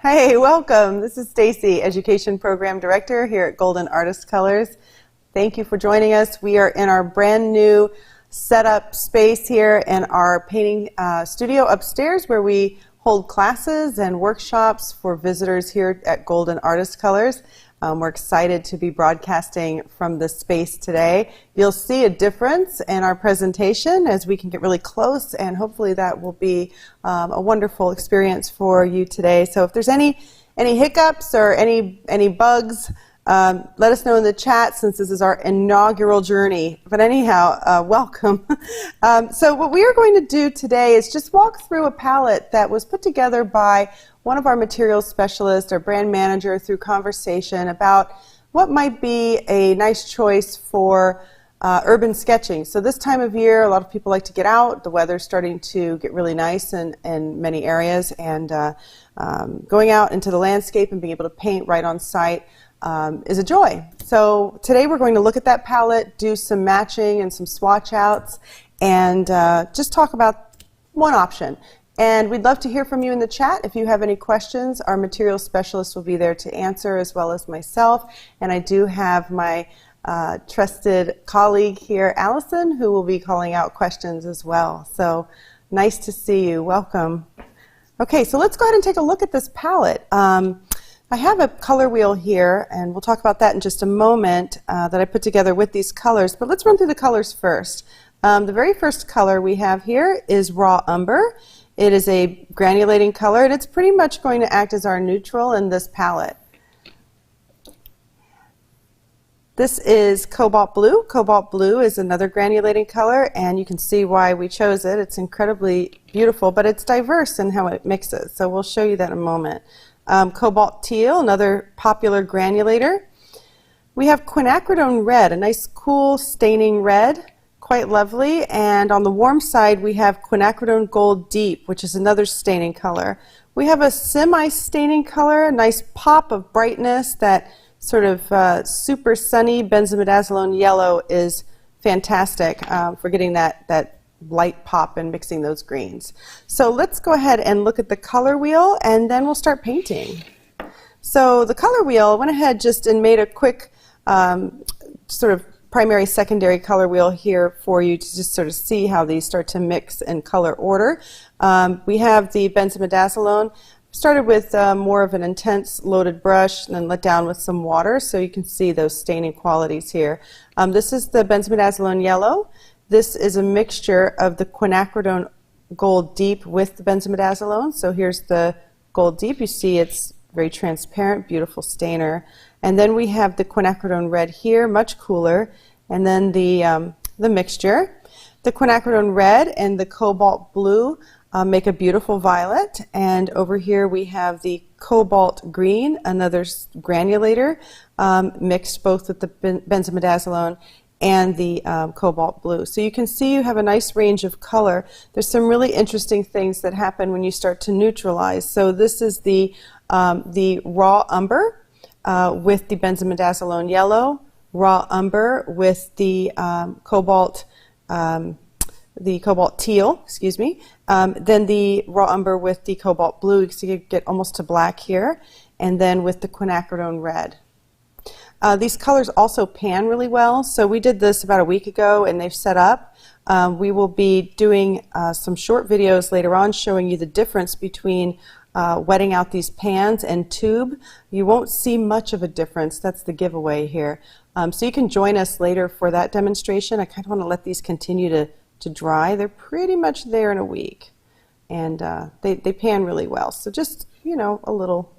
Hey, welcome. This is Stacy, Education Program Director here at Golden Artist Colors. Thank you for joining us. We are in our brand new setup space here in our painting studio upstairs where we hold classes and workshops for visitors here at Golden Artist Colors. We're excited to be broadcasting from this space today. You'll see a difference in our presentation as we can get really close, and hopefully that will be a wonderful experience for you today. So if there's any hiccups or any bugs, let us know in the chat since this is our inaugural journey. But anyhow, welcome. So what we are going to do today is just walk through a palette that was put together by one of our materials specialists, our brand manager, through conversation about what might be a nice choice for urban sketching. So this time of year, a lot of people like to get out. The weather's starting to get really nice in many areas, and going out into the landscape and being able to paint right on site is a joy. So today we're going to look at that palette, do some matching and some swatch outs, and just talk about one option. And we'd love to hear from you in the chat. If you have any questions, our materials specialist will be there to answer, as well as myself. And I do have my trusted colleague here, Allison, who will be calling out questions as well. So nice to see you. Welcome. Okay, so let's go ahead and take a look at this palette. I have a color wheel here, and we'll talk about that in just a moment, that I put together with these colors. But let's run through the colors first. The very first color we have here is Raw Umber. It is a granulating color, and it's pretty much going to act as our neutral in this palette. This is Cobalt Blue. Cobalt Blue is another granulating color, and you can see why we chose it. It's incredibly beautiful, but it's diverse in how it mixes, so we'll show you that in a moment. Cobalt Teal, another popular granulator. We have Quinacridone Red, a nice cool staining red. Quite lovely, and on the warm side we have Quinacridone Gold Deep, which is another staining color. We have a semi-staining color, a nice pop of brightness. That sort of super sunny Benzimidazolone Yellow is fantastic for getting that light pop and mixing those greens. So let's go ahead and look at the color wheel, and then we'll start painting. So the color wheel, went ahead just and made a quick sort of primary, secondary color wheel here for you to just sort of see how these start to mix in color order. We have the Benzimidazolone. Started with more of an intense loaded brush and then let down with some water so you can see those staining qualities here. This is the Benzimidazolone Yellow. This is a mixture of the Quinacridone Gold Deep with the Benzimidazolone. So here's the Gold Deep. You see it's very transparent, beautiful stainer. And then we have the Quinacridone Red here, much cooler, and then the mixture. The Quinacridone Red and the Cobalt Blue make a beautiful violet, and over here we have the Cobalt Green, another granulator, mixed both with the Benzimidazolone and the Cobalt Blue. So you can see you have a nice range of color. There's some really interesting things that happen when you start to neutralize. So this is the Raw Umber with the Benzimidazolone Yellow, Raw Umber with the Cobalt Teal, excuse me, then the Raw Umber with the Cobalt Blue, so you get almost to black here, and then with the Quinacridone Red. These colors also pan really well, so we did this about a week ago and they've set up. We will be doing some short videos later on showing you the difference between wetting out these pans and tube. You won't see much of a difference. That's the giveaway here. So you can join us later for that demonstration. I kind of want to let these continue to dry. They're pretty much there in a week, and they pan really well. So just, you know, a little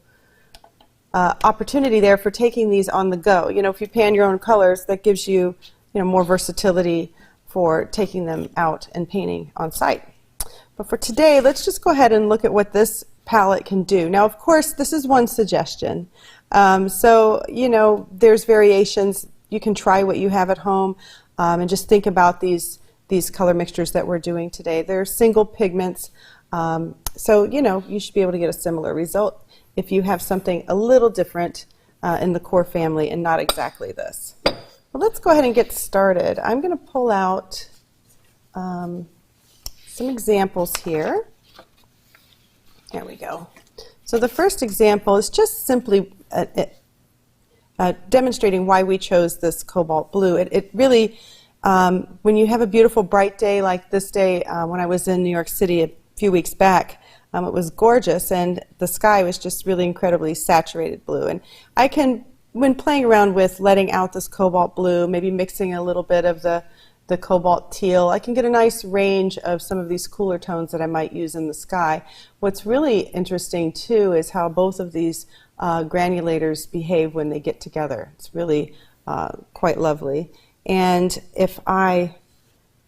opportunity there for taking these on the go. You know, if you pan your own colors, that gives you, more versatility for taking them out and painting on site. But for today, let's just go ahead and look at what this palette can do. Now, of course, this is one suggestion. So, there's variations. You can try what you have at home and just think about these color mixtures that we're doing today. They're single pigments, so, you should be able to get a similar result if you have something a little different in the core family and not exactly this. Well, let's go ahead and get started. I'm going to pull out some examples here. There we go. So the first example is just simply demonstrating why we chose this cobalt blue. It really, when you have a beautiful bright day like this day when I was in New York City a few weeks back, it was gorgeous, and the sky was just really incredibly saturated blue. And I can, when playing around with letting out this cobalt blue, maybe mixing a little bit of the cobalt teal, I can get a nice range of some of these cooler tones that I might use in the sky. What's really interesting too is how both of these granulators behave when they get together. It's really quite lovely. And if I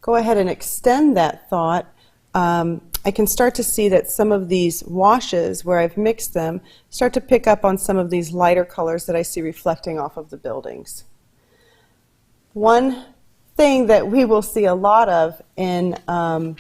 go ahead and extend that thought, I can start to see that some of these washes where I've mixed them start to pick up on some of these lighter colors that I see reflecting off of the buildings. One thing that we will see a lot of in an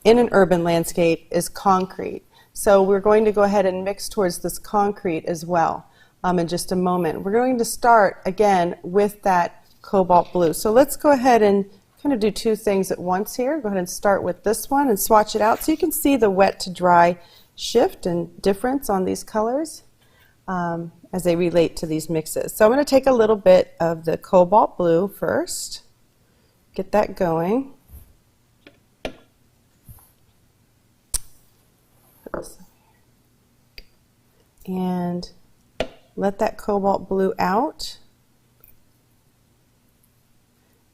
urban landscape is concrete. So we're going to go ahead and mix towards this concrete as well in just a moment. We're going to start again with that cobalt blue. So let's go ahead and kind of do two things at once here. Go ahead and start with this one and swatch it out so you can see the wet to dry shift and difference on these colors as they relate to these mixes. So I'm going to take a little bit of the cobalt blue first, get that going. And let that cobalt blue out.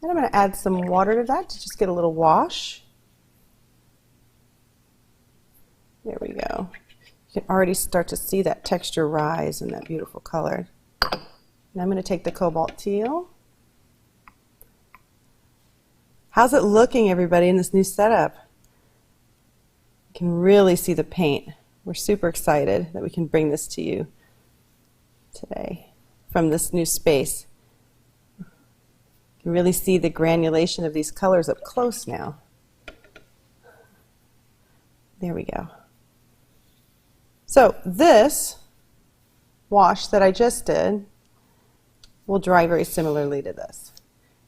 And I'm going to add some water to that to just get a little wash. There we go. You can already start to see that texture rise in that beautiful color. And I'm going to take the cobalt teal. How's it looking, everybody, in this new setup? You can really see the paint. We're super excited that we can bring this to you today from this new space. You can really see the granulation of these colors up close now. There we go. So this wash that I just did will dry very similarly to this.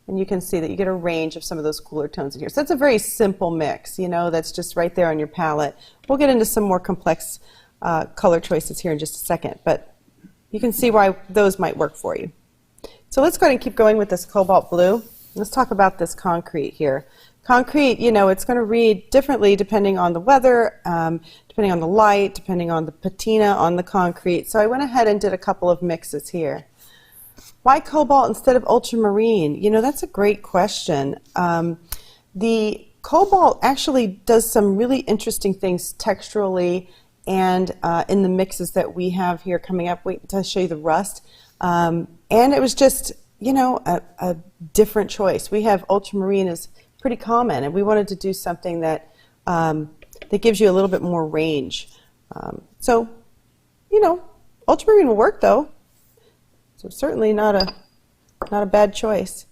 And you can see that you get a range of some of those cooler tones in here. So that's a very simple mix, you know, that's just right there on your palette. We'll get into some more complex color choices here in just a second, but you can see why those might work for you. So let's go ahead and keep going with this cobalt blue. Let's talk about this concrete here. Concrete, you know, it's going to read differently depending on the weather, depending on the light, depending on the patina on the concrete. So I went ahead and did a couple of mixes here. Why cobalt instead of ultramarine? You know, that's a great question. The cobalt actually does some really interesting things texturally and in the mixes that we have here coming up. Wait until I show you the rust. And it was just, you know, a different choice. We have ultramarine is pretty common, and we wanted to do something that that gives you a little bit more range. So, you know, ultramarine will work though. So certainly not a bad choice.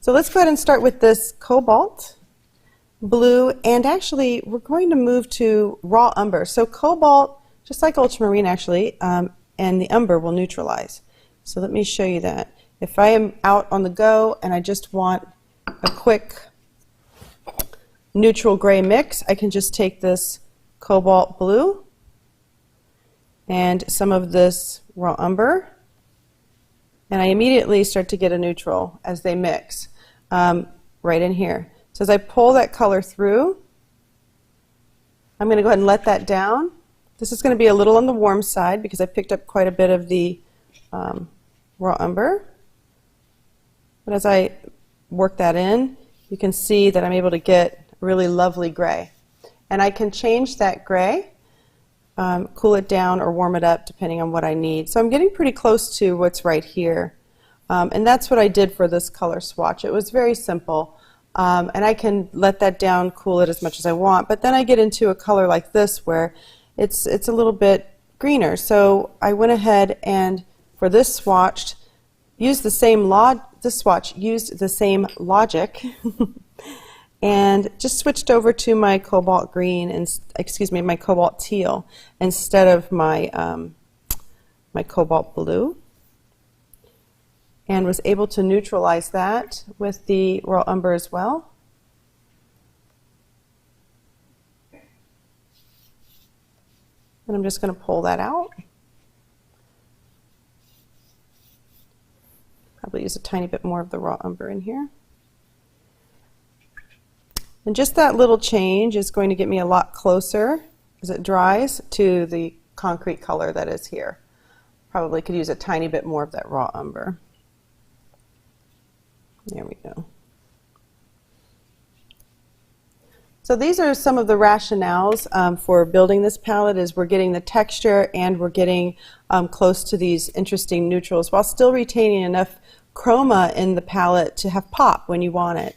So let's go ahead and start with this cobalt blue, and actually we're going to move to raw umber. So cobalt, just like ultramarine actually, and the umber will neutralize. So let me show you that. If I am out on the go and I just want a quick neutral gray mix, I can just take this cobalt blue and some of this raw umber, and I immediately start to get a neutral as they mix right in here. So as I pull that color through, I'm going to go ahead and let that down. This is going to be a little on the warm side because I picked up quite a bit of the raw umber. But as I work that in, you can see that I'm able to get a really lovely gray. And I can change that gray, cool it down or warm it up depending on what I need. So I'm getting pretty close to what's right here. And that's what I did for this color swatch. It was very simple. And I can let that down, cool it as much as I want. But then I get into a color like this where it's a little bit greener. So I went ahead and for this swatch, used the same logic and just switched over to my cobalt green and my cobalt teal instead of my my cobalt blue, and was able to neutralize that with the raw umber as well. And I'm just going to pull that out. Probably use a tiny bit more of the raw umber in here. And just that little change is going to get me a lot closer as it dries to the concrete color that is here. Probably could use a tiny bit more of that raw umber. There we go. So these are some of the rationales for building this palette. Is we're getting the texture and we're getting close to these interesting neutrals while still retaining enough chroma in the palette to have pop when you want it.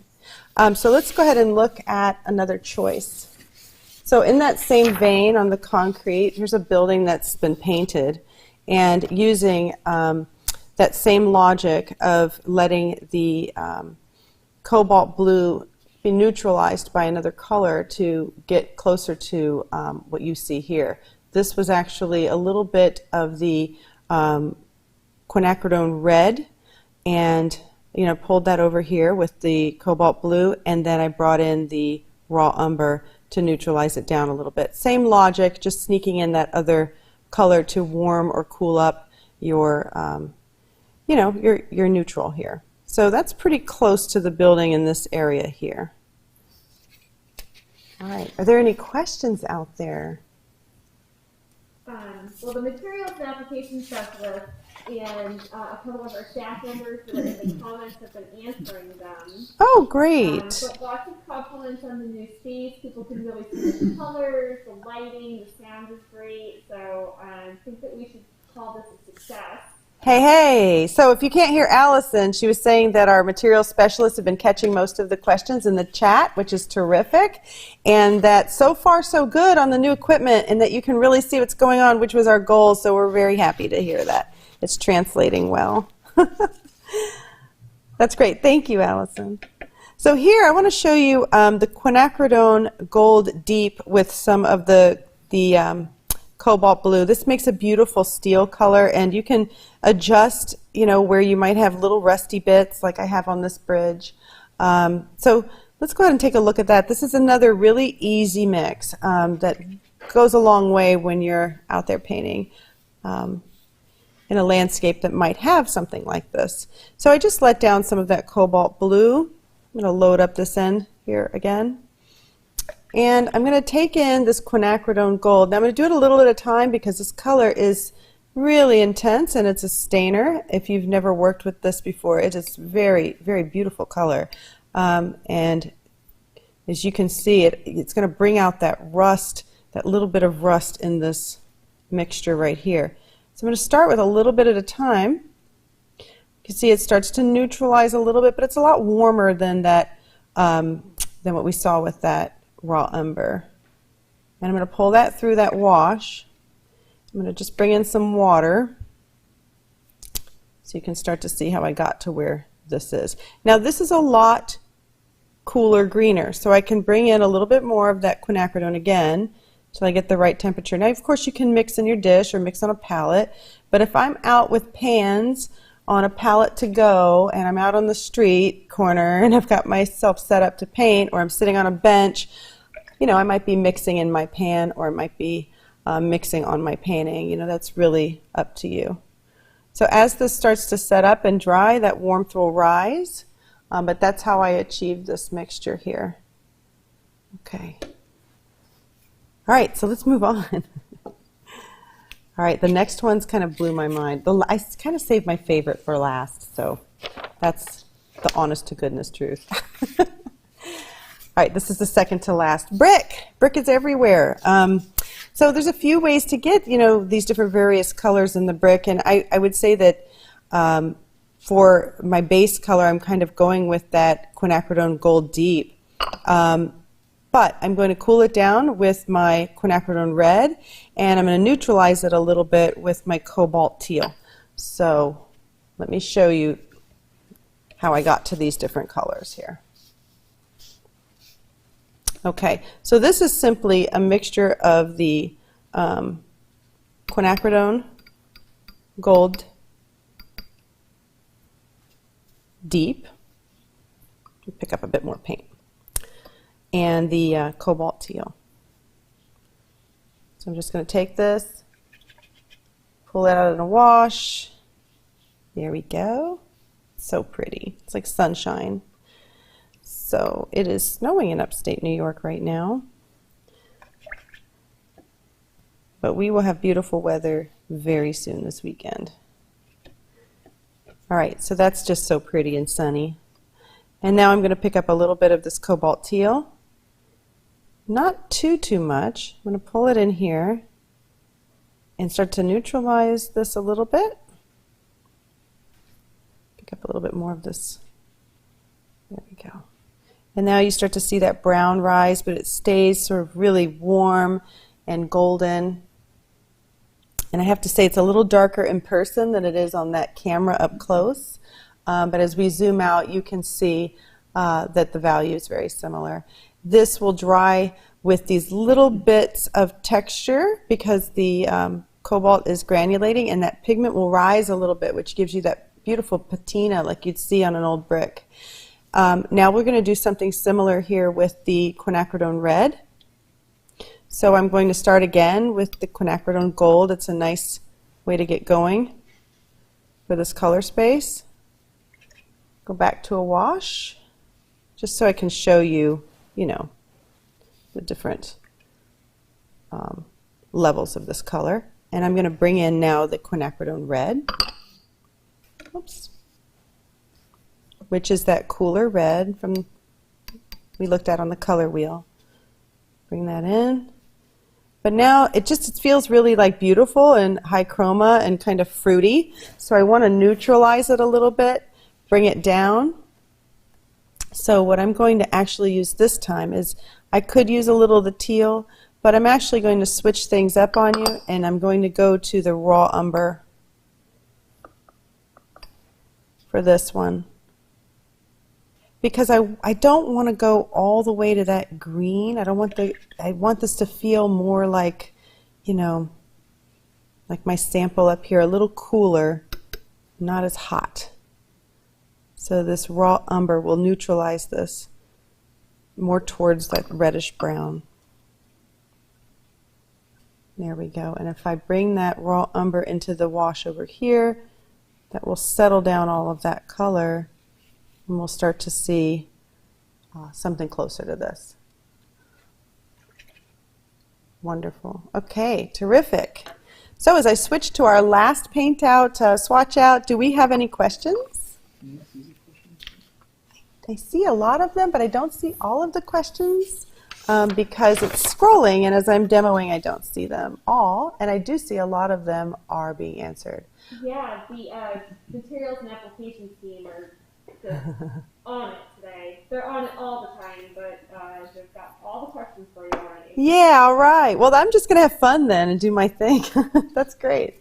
So let's go ahead and look at another choice. So in that same vein on the concrete, here's a building that's been painted, and using that same logic of letting the cobalt blue be neutralized by another color to get closer to what you see here. This was actually a little bit of the Quinacridone Red, and pulled that over here with the cobalt blue, and then I brought in the raw umber to neutralize it down a little bit. Same logic, just sneaking in that other color to warm or cool up your your neutral here. So that's pretty close to the building in this area here. All right, are there any questions out there? Well, the materials and application specialist and a couple of our staff members that are in the comments have been answering them. Oh, great. But lots of compliments on the new space. People can really see the colors, the lighting, the sound is great. So I think that we should call this a success. Hey, so if you can't hear Allison, she was saying that our material specialists have been catching most of the questions in the chat, which is terrific, and that so far so good on the new equipment, and that you can really see what's going on, which was our goal, so we're very happy to hear that. It's translating well. That's great. Thank you, Allison. So here I want to show you the Quinacridone Gold Deep with some of the Cobalt Blue. This makes a beautiful steel color, and you can adjust, where you might have little rusty bits like I have on this bridge. So let's go ahead and take a look at that. This is another really easy mix that goes a long way when you're out there painting in a landscape that might have something like this. So I just let down some of that Cobalt Blue. I'm going to load up this end here again. And I'm going to take in this Quinacridone Gold. Now I'm going to do it a little at a time because this color is really intense, and it's a stainer. If you've never worked with this before, it is very, very beautiful color. And as you can see, it's going to bring out that rust, that little bit of rust in this mixture right here. So I'm going to start with a little bit at a time. You can see it starts to neutralize a little bit, but it's a lot warmer than that, than what we saw with that raw umber. And I'm going to pull that through that wash. I'm going to just bring in some water so you can start to see how I got to where this is. Now this is a lot cooler, greener, so I can bring in a little bit more of that quinacridone again until I get the right temperature. Now of course you can mix in your dish or mix on a palette, but if I'm out with pans on a palette to go and I'm out on the street corner and I've got myself set up to paint, or I'm sitting on a bench, I might be mixing in my pan, or it might be mixing on my painting. That's really up to you. So as this starts to set up and dry, that warmth will rise, but that's how I achieved this mixture here. Okay. All right, so let's move on. All right, the next one's kind of blew my mind. I kind of saved my favorite for last, so that's the honest to goodness truth. All right, this is the second to last. Brick. Brick is everywhere. So there's a few ways to get, these different various colors in the brick, and I would say that for my base color, I'm kind of going with that Quinacridone Gold Deep. But I'm going to cool it down with my Quinacridone Red, and I'm going to neutralize it a little bit with my Cobalt Teal. So let me show you how I got to these different colors here. Okay, so this is simply a mixture of the Quinacridone Gold Deep. Pick up a bit more paint. And the Cobalt Teal. So I'm just going to take this, pull it out in a wash. There we go. So pretty. It's like sunshine. So it is snowing in upstate New York right now. But we will have beautiful weather very soon this weekend. All right, so that's just so pretty and sunny. And now I'm going to pick up a little bit of this Cobalt Teal. Not too much. I'm going to pull it in here and start to neutralize this a little bit. Pick up a little bit more of this. There we go. And now you start to see that brown rise, but it stays sort of really warm and golden. And I have to say it's a little darker in person than it is on that camera up close. But as we zoom out, you can see that the value is very similar. This will dry with these little bits of texture because the cobalt is granulating, and that pigment will rise a little bit, which gives you that beautiful patina like you'd see on an old brick. Now we're going to do something similar here with the Quinacridone Red. So I'm going to start again with the Quinacridone Gold. It's a nice way to get going for this color space. Go back to a wash, just so I can show you, you know, the different levels of this color. And I'm going to bring in now the Quinacridone Red. Oops. Which is that cooler red from we looked at on the color wheel. Bring that in. But now it feels really like beautiful and high chroma and kind of fruity. So I want to neutralize it a little bit, bring it down. So what I'm going to actually use this time is I could use a little of the teal, but I'm actually going to switch things up on you, and I'm going to go to the raw umber for this one. Because I don't want to go all the way to that green. I want this to feel more like, you know, like my sample up here, a little cooler, not as hot. So this raw umber will neutralize this more towards that reddish brown. There we go. And if I bring that raw umber into the wash over here, that will settle down all of that color. And we'll start to see something closer to this. Wonderful. Okay, terrific. So as I switch to our last paint out, swatch out, do we have any questions? I see a lot of them, but I don't see all of the questions because it's scrolling, and as I'm demoing, I don't see them all, and I do see a lot of them are being answered. Yeah, the materials and applications team are just on it today. They're on it all the time, but they've got all the questions for you already. Yeah, all right. Well, I'm just going to have fun then and do my thing. That's great.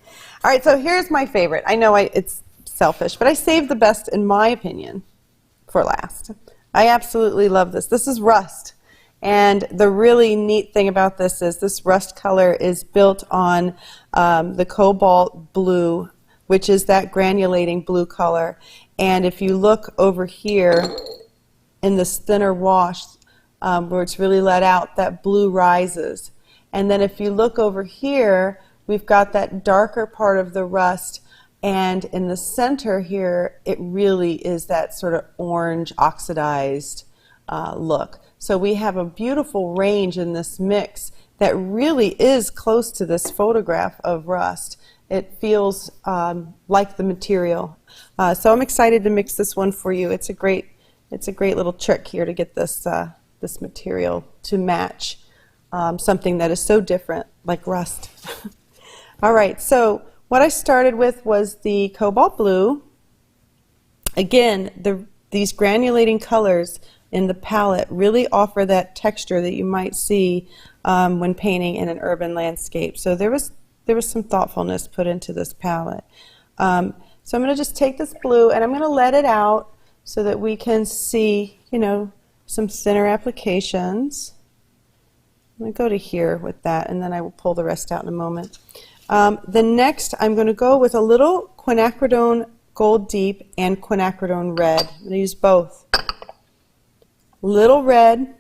All right, so here's my favorite. I know it's selfish, but I saved the best, in my opinion, for last. I absolutely love this. This is rust. And the really neat thing about this is this rust color is built on the Cobalt Blue, which is that granulating blue color. And if you look over here in this thinner wash where it's really let out, that blue rises. And then if you look over here, we've got that darker part of the rust, and in the center here, it really is that sort of orange oxidized look. So we have a beautiful range in this mix that really is close to this photograph of rust. It feels like the material. So I'm excited to mix this one for you. It's a great little trick here to get this this material to match something that is so different, like rust. All right, so what I started with was the Cobalt Blue. Again, these granulating colors in the palette really offer that texture that you might see when painting in an urban landscape. So there was some thoughtfulness put into this palette. So I'm going to just take this blue and I'm going to let it out so that we can see, you know, some thinner applications. I'm going to go to here with that, and then I will pull the rest out in a moment. The next, I'm going to go with a little Quinacridone Gold Deep and Quinacridone Red. I'm going to use both. Little red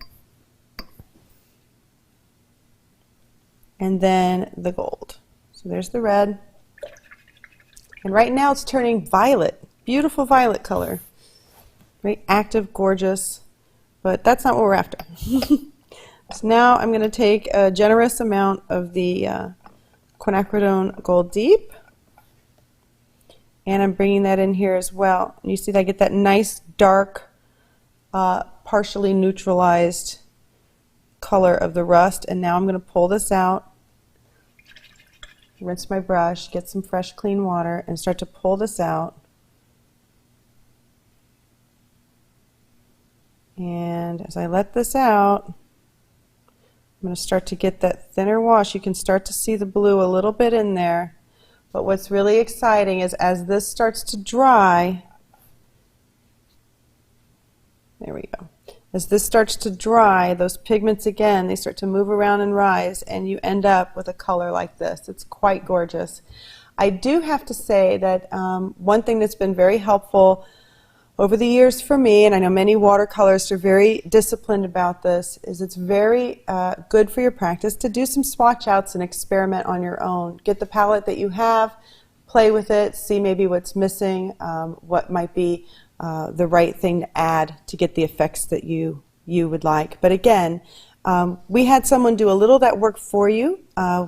and then the gold. So there's the red. And right now it's turning violet. Beautiful violet color. Very active, gorgeous, but that's not what we're after. So now I'm going to take a generous amount of the Quinacridone Gold Deep, and I'm bringing that in here as well. And you see that I get that nice dark, partially neutralized color of the rust, and now I'm going to pull this out, rinse my brush, get some fresh clean water, and start to pull this out. And as I let this out, I'm going to start to get that thinner wash. You can start to see the blue a little bit in there. But what's really exciting is as this starts to dry, there we go. As this starts to dry, those pigments again, they start to move around and rise, and you end up with a color like this. It's quite gorgeous. I do have to say that one thing that's been very helpful over the years for me, and I know many watercolorists are very disciplined about this, is it's very good for your practice to do some swatch outs and experiment on your own. Get the palette that you have, play with it, see maybe what's missing, what might be the right thing to add to get the effects that you would like. But again, we had someone do a little of that work for you.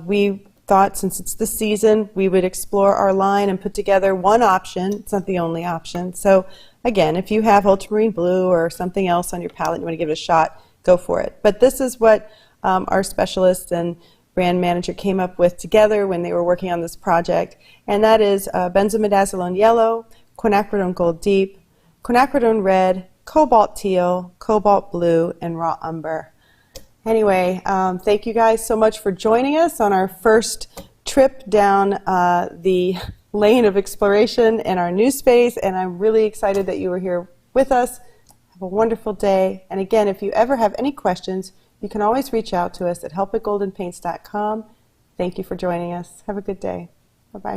We thought since it's the season, we would explore our line and put together one option. It's not the only option. So again, if you have ultramarine blue or something else on your palette and you want to give it a shot, go for it. But this is what our specialist and brand manager came up with together when they were working on this project, and that is Benzimidazolone Yellow, Quinacridone Gold Deep, Quinacridone Red, Cobalt Teal, Cobalt Blue, and Raw Umber. Anyway, thank you guys so much for joining us on our first trip down the lane of exploration in our new space, and I'm really excited that you were here with us. Have a wonderful day. And again, if you ever have any questions, you can always reach out to us at help@goldenpaints.com. Thank you for joining us. Have a good day. Bye-bye.